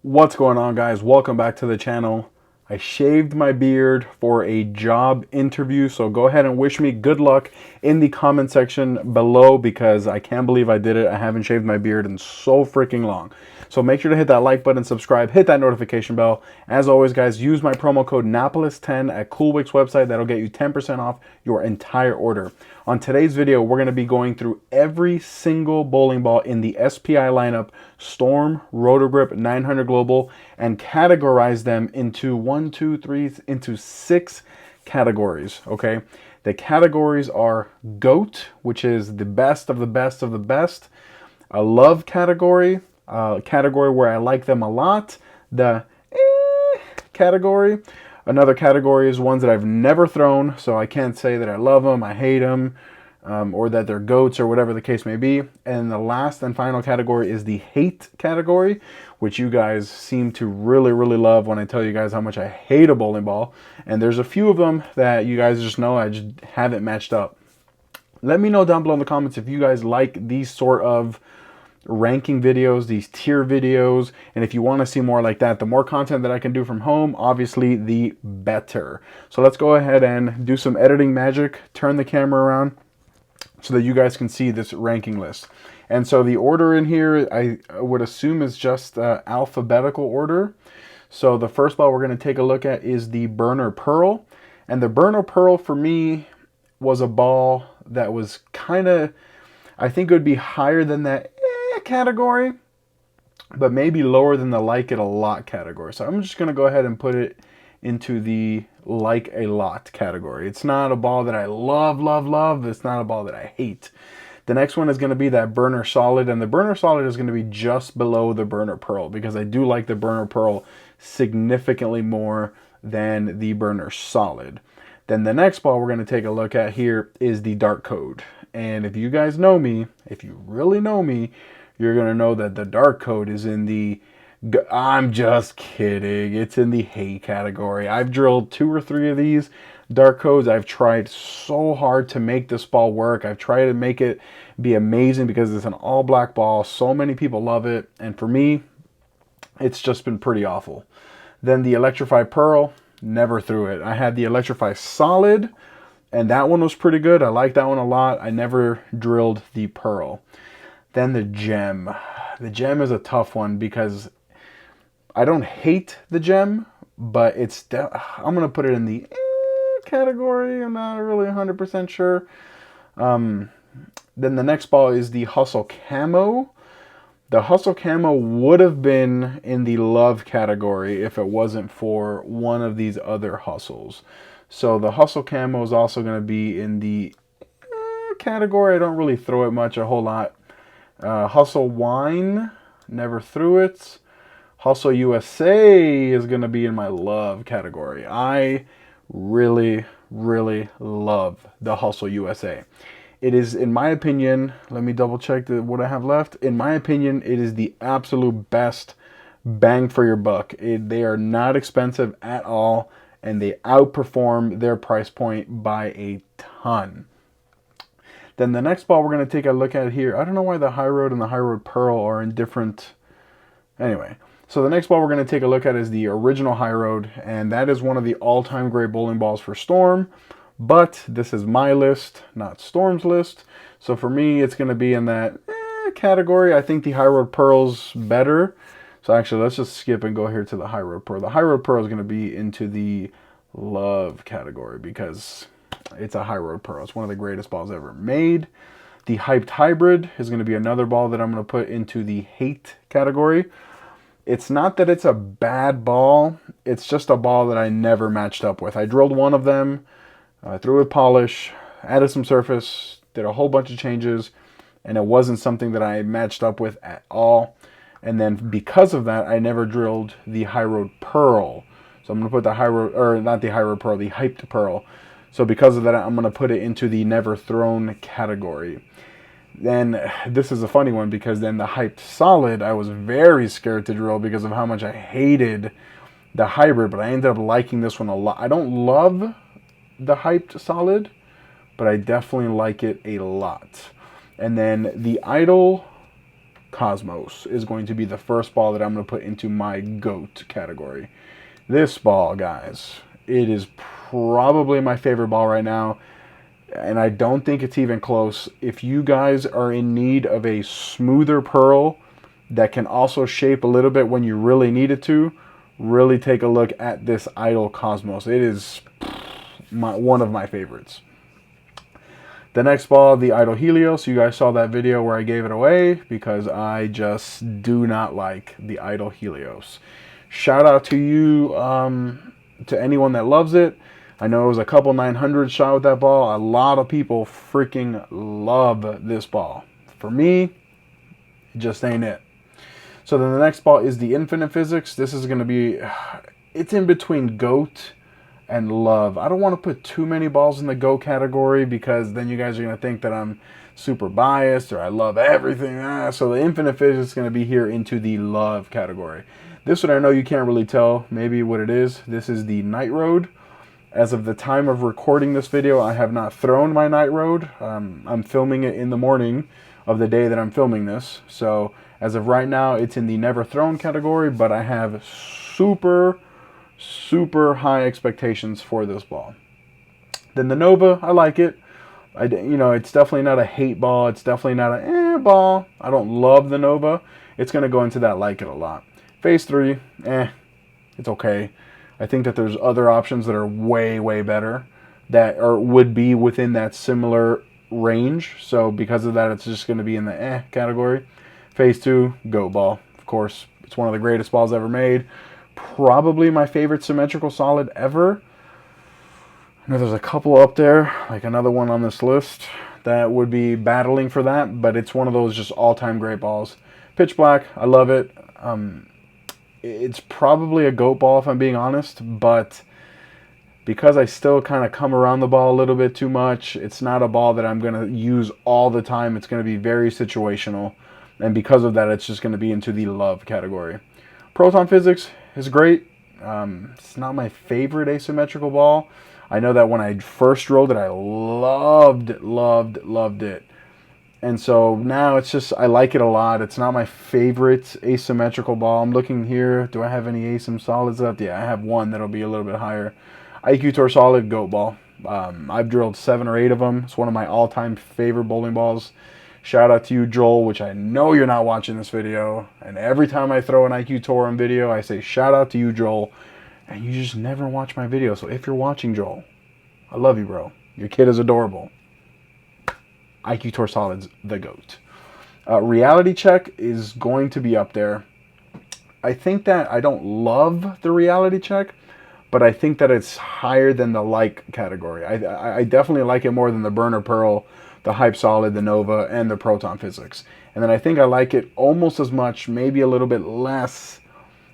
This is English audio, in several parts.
What's going on, guys? Welcome back to the channel. I shaved my beard for a job interview, so go ahead and wish me good luck in the comment section below because I can't believe I did it. I haven't shaved my beard in so freaking long. So make sure to hit that like button, subscribe, hit that notification bell. As always, guys, use my promo code Napoles10 at Coolwick's website. That'll get you 10% off your entire order. On today's video, we're going to be going through every single bowling ball in the SPI lineup, Storm, Roto Grip, 900 Global, and categorize them into into 6 categories, okay? The categories are GOAT, which is the best of the best of the best, a love category, category where I like them a lot, the category. Another category is ones that I've never thrown, so I can't say that I love them, I hate them, or that they're goats or whatever the case may be. And the last and final category is the hate category, which you guys seem to really love when I tell you guys how much I hate a bowling ball. And there's a few of them that you guys just know I just haven't matched up. Let me know down below in the comments if you guys like these sort of ranking videos, these tier videos, and if you want to see more like that, the more content that I can do from home, obviously the better. So let's go ahead and do some editing magic, turn the camera around so that you guys can see this ranking list. And so the order in here, I would assume is just alphabetical order. So the first ball we're going to take a look at is the Burner Pearl. And the Burner Pearl for me was a ball that was kind of, I think it would be higher than that category, but maybe lower than the like it a lot category. So I'm just going to go ahead and put it into the like a lot category. It's not a ball that I love. It's not a ball that I hate. The next one is going to be that Burner Solid, and the Burner Solid is going to be just below the Burner Pearl because I do like the Burner Pearl significantly more than the Burner Solid. Then the next ball we're going to take a look at here is the Dark Code. And if you guys know me, if you really know me, you're going to know that the Dark Code is in the, I'm just kidding, it's in the hate category. I've drilled 2 or 3 of these Dark Codes. I've tried so hard to make this ball work. I've tried to make it be amazing because it's an all black ball. So many people love it. And for me, it's just been pretty awful. Then the Electrify Pearl, never threw it. I had the Electrify Solid, and that one was pretty good. I like that one a lot. I never drilled the Pearl. Then the Gem. The Gem is a tough one because I don't hate the Gem, but it's I'm going to put it in the category. I'm not really 100% sure. Then the next ball is the Hustle Camo. The Hustle Camo would have been in the love category if it wasn't for one of these other hustles. So the Hustle Camo is also going to be in the category. I don't really throw it much, a whole lot. Hustle Wine, never threw it. Hustle USA is going to be in my love category. I really love the Hustle USA. It is, in my opinion, let me double check what I have left. In my opinion, it is the absolute best bang for your buck. They are not expensive at all, and they outperform their price point by a ton. Then the next ball we're going to take a look at here, I don't know why the High Road and the High Road Pearl are in different, anyway. So the next ball we're going to take a look at is the original High Road, and that is one of the all-time great bowling balls for Storm. But this is my list, not Storm's list. So for me, it's going to be in that category. I think the High Road Pearl's better. So actually, let's just skip and go here to the High Road Pearl. The High Road Pearl is going to be into the love category because it's a High Road Pearl. It's one of the greatest balls ever made. The Hyped Hybrid is going to be another ball that I'm going to put into the hate category. It's not that it's a bad ball. It's just a ball that I never matched up with. I drilled one of them. I threw with polish, added some surface, did a whole bunch of changes, and it wasn't something that I matched up with at all. And then because of that, I never drilled the High Road Pearl. So I'm going to put the High Road, or not the High Road Pearl, the Hyped Pearl. So because of that, I'm going to put it into the never thrown category. Then this is a funny one because then the Hyped Solid, I was very scared to drill because of how much I hated the hybrid, but I ended up liking this one a lot. I don't love the Hyped Solid, but I definitely like it a lot. And then the Idol Cosmos is going to be the first ball that I'm going to put into my GOAT category. This ball, guys, it is probably my favorite ball right now, and I don't think it's even close. If you guys are in need of a smoother pearl that can also shape a little bit when you really need it to, really take a look at this Idol Cosmos. It is one of my favorites. The next ball, the Idol Helios. You guys saw that video where I gave it away because I just do not like the Idol Helios. Shout out to you, to anyone that loves it. I know it was a couple 900 shot with that ball. A lot of people freaking love this ball. For me, it just ain't it. So then the next ball is the Infinite Physics. This is going to be, it's in between GOAT and love. I don't want to put too many balls in the GOAT category because then you guys are going to think that I'm super biased or I love everything. So the Infinite Physics is going to be here into the love category. This one I know you can't really tell maybe what it is. This is the Night Road. As of the time of recording this video, I have not thrown my Night Road. I'm filming it in the morning of the day that I'm filming this. So as of right now, it's in the never thrown category, but I have super high expectations for this ball. Then the Nova, I like it. It's definitely not a hate ball. It's definitely not a ball. I don't love the Nova. It's going to go into that like it a lot. Phase 3, it's okay. I think that there's other options that are way better that would be within that similar range. So because of that, it's just going to be in the category. Phase 2, GOAT ball. Of course, it's one of the greatest balls ever made. Probably my favorite symmetrical solid ever. I know there's a couple up there, like another one on this list that would be battling for that, but it's one of those just all-time great balls. Pitch Black, I love it. It's probably a GOAT ball if I'm being honest, but because I still kind of come around the ball a little bit too much, it's not a ball that I'm going to use all the time. It's going to be very situational, and because of that, it's just going to be into the love category. Proton Physics is great. It's not my favorite asymmetrical ball. I know that when I first rolled it, I loved it. And so now it's just, I like it a lot. It's not my favorite asymmetrical ball. I'm looking here. Do I have any asym solids left? Yeah, I have one that'll be a little bit higher. IQ Tour Solid GOAT ball. I've drilled 7 or 8 of them. It's one of my all-time favorite bowling balls. Shout out to you, Joel, which I know you're not watching this video. And every time I throw an IQ Tour on video, I say shout out to you, Joel. And you just never watch my video. So if you're watching, Joel, I love you, bro. Your kid is adorable. IQ Tour Solids, the GOAT. Reality Check is going to be up there. I think that I don't love the Reality Check, but I think that it's higher than the like category. I definitely like it more than the Burner Pearl, the Hype Solid, the Nova, and the Proton Physics. And then I think I like it almost as much, maybe a little bit less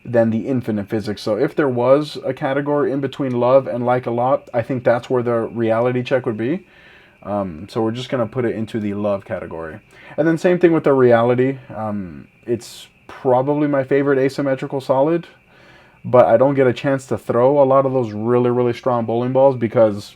than the Infinite Physics. So if there was a category in between love and like a lot, I think that's where the Reality Check would be. So we're just going to put it into the love category. And then same thing with the reality. It's probably my favorite asymmetrical solid, but I don't get a chance to throw a lot of those really strong bowling balls because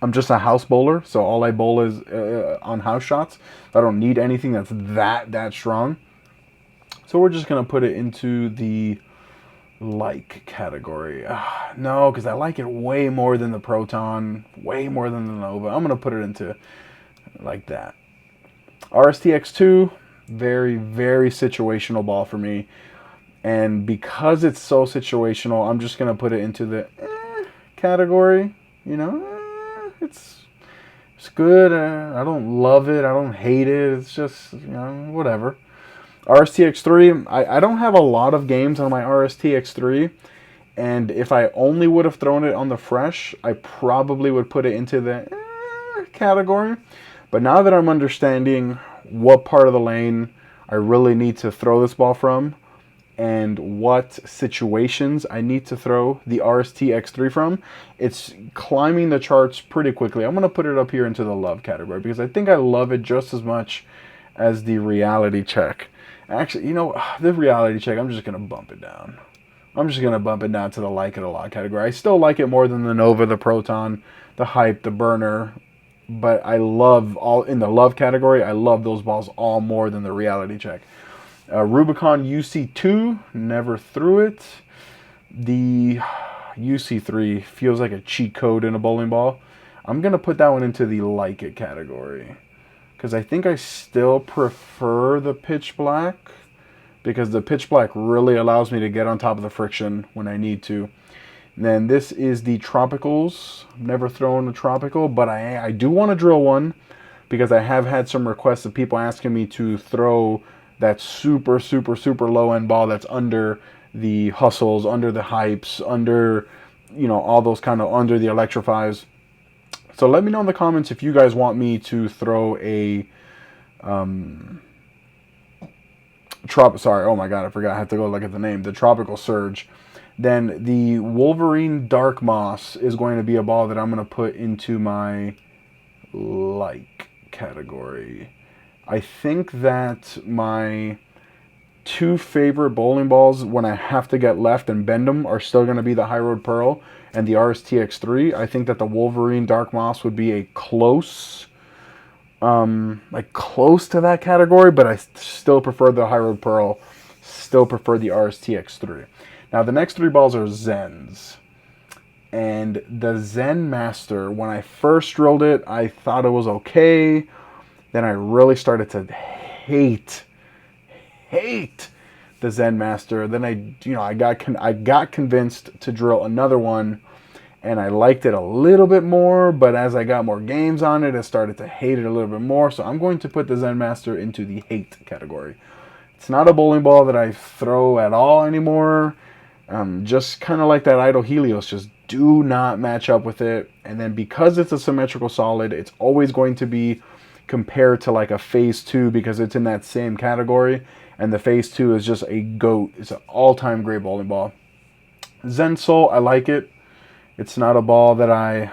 I'm just a house bowler. So all I bowl is on house shots. I don't need anything that's that strong. So we're just going to put it into the like category. No, because I like it way more than the Proton, way more than the Nova. I'm going to put it into like that. RSTX2, very situational ball for me. And because it's so situational, I'm just going to put it into the category. You know, it's good. I don't love it. I don't hate it. It's just, whatever. RSTX3, I don't have a lot of games on my RSTX3, and if I only would have thrown it on the fresh, I probably would put it into the category. But now that I'm understanding what part of the lane I really need to throw this ball from, and what situations I need to throw the RSTX3 from, it's climbing the charts pretty quickly. I'm going to put it up here into the love category because I think I love it just as much as the Reality Check. Actually, the Reality Check, I'm just going to bump it down. I'm just going to bump it down to the like it a lot category. I still like it more than the Nova, the Proton, the Hype, the Burner, but I love all in the love category. I love those balls all more than the reality check. Rubicon UC2, never threw it. The UC3 feels like a cheat code in a bowling ball. I'm going to put that one into the like it category, because I think I still prefer the pitch black, because the pitch black really allows me to get on top of the friction when I need to. And then this is the Tropicals. I've never thrown a Tropical, but I do want to drill one, because I have had some requests of people asking me to throw that super, super, super low end ball that's under the hustles, under the hypes, under, you know, all those kind of under the electrifies. So let me know in the comments if you guys want me to throw a sorry, oh my god, I forgot, I have to go look at the name, the Tropical Surge. Then the Wolverine Dark Moss is going to be a ball that I'm going to put into my like category. I think that my two favorite bowling balls when I have to get left and bend them are still going to be the High Road Pearl and the RSTX3. I think that the Wolverine Dark Moss would be a close, close to that category, but I still prefer the High Road Pearl, still prefer the RSTX3. Now the next three balls are Zens. And the Zen Master, when I first drilled it, I thought it was okay. Then I really started to hate the Zen Master. Then I got convinced to drill another one, and I liked it a little bit more. But as I got more games on it, I started to hate it a little bit more. So I'm going to put the Zen Master into the hate category. It's not a bowling ball that I throw at all anymore. Just kind of like that Idol Helios, just do not match up with it. And then because it's a symmetrical solid, it's always going to be compared to like a Phase 2 because it's in that same category. And the Phase 2 is just a GOAT. It's an all-time great bowling ball. Zen Soul, I like it. It's not a ball that I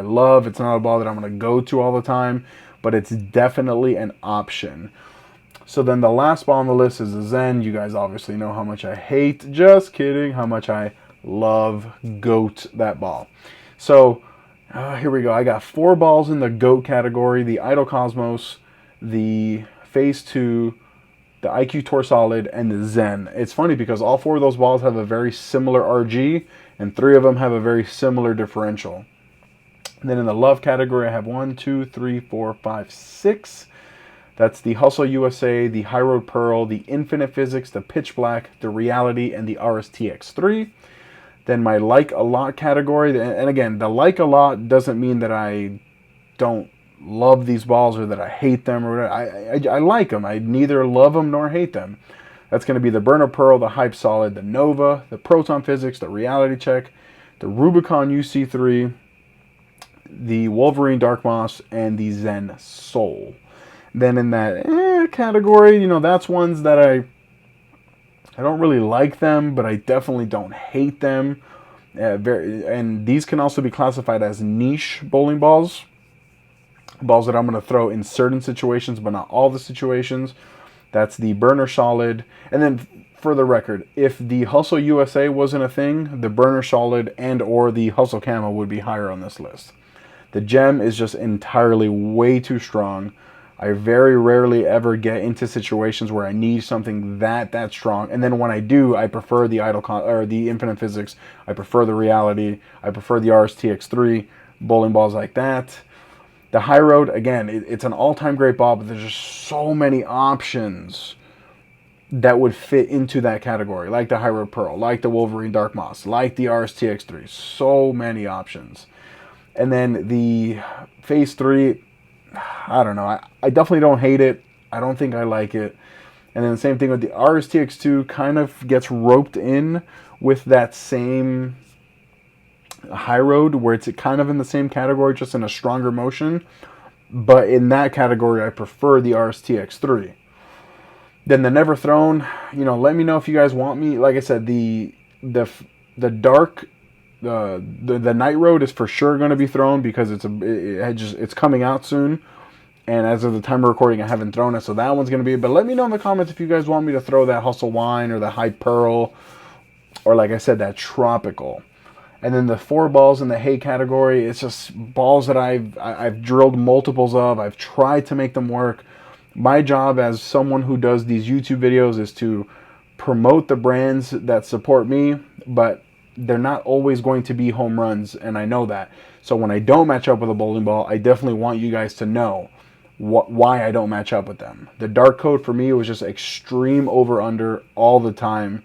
love. It's not a ball that I'm going to go to all the time, but it's definitely an option. So then the last ball on the list is the Zen. You guys obviously know how much I hate, just kidding, how much I love GOAT that ball. So here we go. I got 4 balls in the GOAT category: the Idol Cosmos, the Phase 2, the IQ Tour Solid, and the Zen. It's funny because all 4 of those balls have a very similar RG, and 3 of them have a very similar differential. And then in the love category, I have 1, 2, 3, 4, 5, 6. That's the Hustle USA, the High Road Pearl, the Infinite Physics, the Pitch Black, the Reality, and the RSTX3. Then my like a lot category, and again, the like a lot doesn't mean that I don't love these balls or that I hate them or whatever. I like them. I neither love them nor hate them. That's going to be the Burner Pearl, the Hype Solid, the Nova, the Proton Physics, the Reality Check, the Rubicon UC3, the Wolverine Dark Moss, and the Zen Soul. Then in that category, you know, that's ones that I don't really like them, but I definitely don't hate them. And these can also be classified as niche bowling balls. Balls that I'm going to throw in certain situations, but not all the situations. That's the Burner Solid. And then for the record, if the Hustle USA wasn't a thing, the Burner Solid and or the Hustle Camo would be higher on this list. The Gem is just entirely way too strong. I very rarely ever get into situations where I need something that strong. And then when I do, I prefer the or the Infinite Physics. I prefer the Reality. I prefer the RSTX3. Bowling balls like that. The High Road, again, it's an all-time great ball, but there's just so many options that would fit into that category. Like the High Road Pearl, like the Wolverine Dark Moss, like the RSTX3. So many options. And then the Phase 3, I don't know. I definitely don't hate it. I don't think I like it. And then the same thing with the RSTX2, kind of gets roped in with that same High Road, where it's kind of in the same category, just in a stronger motion. But in that category, I prefer the RSTX3. Then the Never Thrown, you know, let me know if you guys want me. Like I said, the dark, the Night Road is for sure going to be thrown because it's coming out soon. And as of the time of recording, I haven't thrown it, so that one's going to be. But let me know in the comments if you guys want me to throw that Hustle Wine or the Hype Pearl, or like I said, that Tropical. And then the 4 balls in the hay category, it's just balls that I've drilled multiples of. I've tried to make them work. My job as someone who does these YouTube videos is to promote the brands that support me, but they're not always going to be home runs, and I know that. So when I don't match up with a bowling ball, I definitely want you guys to know why I don't match up with them. The dark code for me was just extreme over under all the time.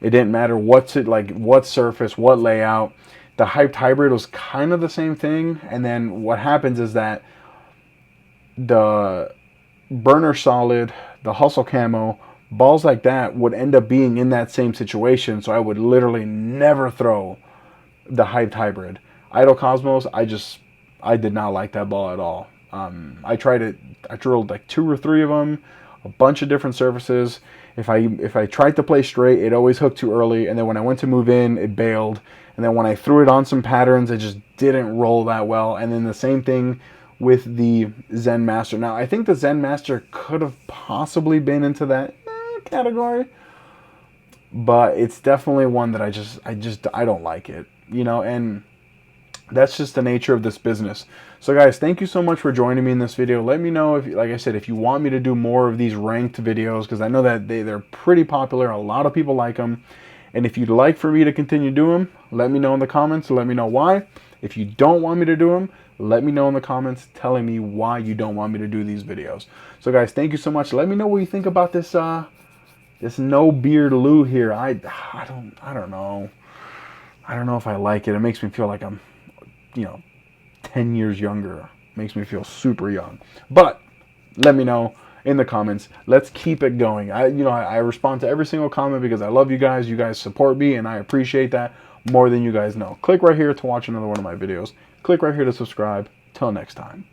It didn't matter what surface, what layout. The hyped hybrid was kind of the same thing, and then what happens is that the burner solid, the hustle camo, balls like that would end up being in that same situation, so I would literally never throw the hyped hybrid. Idle Cosmos, I did not like that ball at all. I tried it. I drilled like 2 or 3 of them, a bunch of different surfaces. If I tried to play straight, it always hooked too early, and then when I went to move in, it bailed. And then when I threw it on some patterns, it just didn't roll that well. And then the same thing with the Zen Master. Now, I think the Zen Master could have possibly been into that category, but it's definitely one that I don't like it, you know, and that's just the nature of this business. So guys, thank you so much for joining me in this video. Let me know if, like I said, if you want me to do more of these ranked videos, because I know that they're pretty popular. A lot of people like them. And if you'd like for me to continue doing them, let me know in the comments. Let me know why. If you don't want me to do them, let me know in the comments telling me why you don't want me to do these videos. So guys, thank you so much. Let me know what you think about this this no beard Lou here. I don't know. I don't know if I like it. It makes me feel like I'm, you know, 10 years younger. Makes me feel super young. But let me know in the comments. Let's keep it going. I respond to every single comment because I love you guys. You guys support me, and I appreciate that more than you guys know. Click right here to watch another one of my videos. Click right here to subscribe. Till next time.